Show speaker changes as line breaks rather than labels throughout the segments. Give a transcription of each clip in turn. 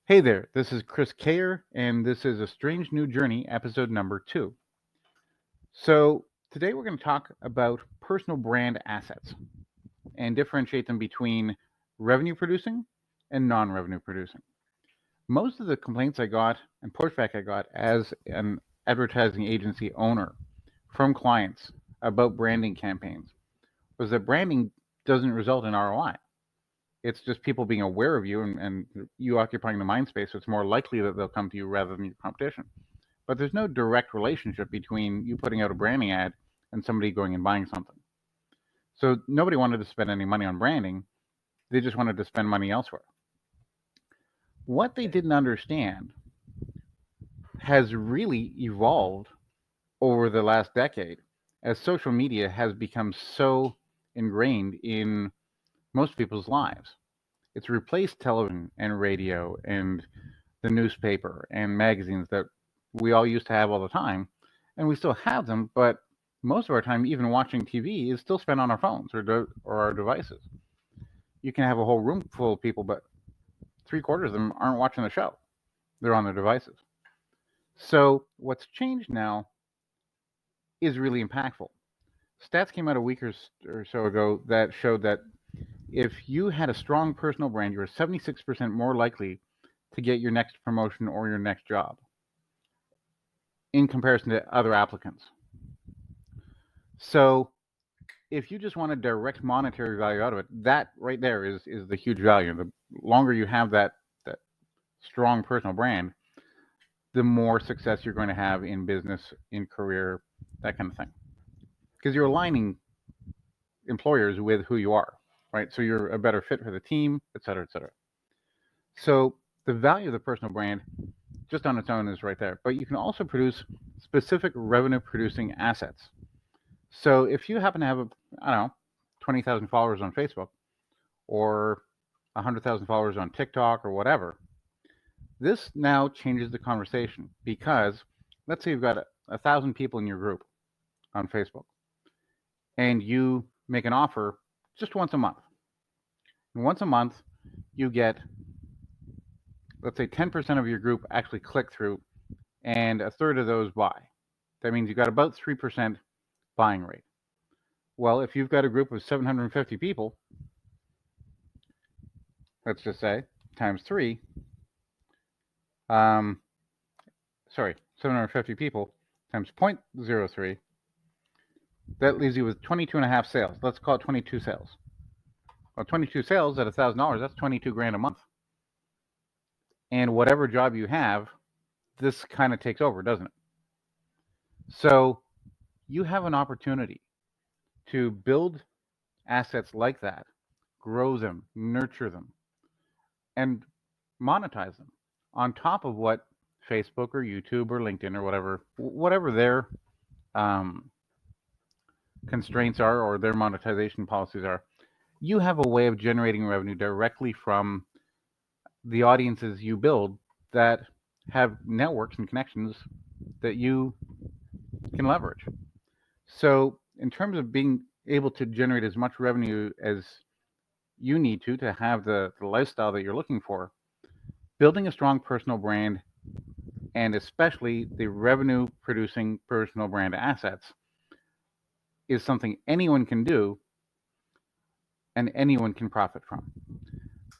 Hey there, this is Chris Kayer, and this is A Strange New Journey, episode number 2. So, today we're going to talk about personal brand assets and differentiate them between revenue producing and non revenue producing. Most of the complaints I got and pushback I got as an advertising agency owner from clients about branding campaigns was that branding doesn't result in ROI. It's just people being aware of you and you occupying the mind space. So it's more likely that they'll come to you rather than your competition. But there's no direct relationship between you putting out a branding ad and somebody going and buying something. So nobody wanted to spend any money on branding. They just wanted to spend money elsewhere. What they didn't understand has really evolved over the last decade as social media has become so ingrained in most people's lives. It's replaced television and radio and the newspaper and magazines that we all used to have all the time, and we still have them, but most of our time, even watching TV, is still spent on our phones or our devices. You can have a whole room full of people, but 3/4 of them aren't watching the show. They're on their devices. So what's changed now is really impactful. Stats came out a week or so ago that showed that if you had a strong personal brand, you were 76% more likely to get your next promotion or your next job in comparison to other applicants. So if you just want a direct monetary value out of it, that right there is the huge value. The longer you have that strong personal brand, the more success you're going to have in business, in career, that kind of thing. Because you're aligning employers with who you are, right? So you're a better fit for the team, et cetera, et cetera. So the value of the personal brand just on its own is right there. But you can also produce specific revenue producing assets. So if you happen to have, 20,000 followers on Facebook or 100,000 followers on TikTok or whatever, this now changes the conversation because let's say you've got 1,000 people in your group on Facebook and you make an offer just once a month. And once a month, you get, let's say 10% of your group actually click through and a third of those buy. That means you've got about 3% buying rate. Well, if you've got a group of 750 people, let's just say, times 3, 750 people times 0.03, that leaves you with 22.5 sales. Let's call it 22 sales. Well, 22 sales at $1,000, that's 22 grand a month. And whatever job you have, this kind of takes over, doesn't it? So you have an opportunity to build assets like that, grow them, nurture them, and monetize them on top of what Facebook or YouTube or LinkedIn or whatever their constraints are or their monetization policies are. You have a way of generating revenue directly from the audiences you build that have networks and connections that you can leverage. So in terms of being able to generate as much revenue as you need to have the lifestyle that you're looking for, building a strong personal brand and especially the revenue producing personal brand assets is something anyone can do and anyone can profit from.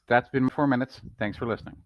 That's been 4 minutes. Thanks for listening.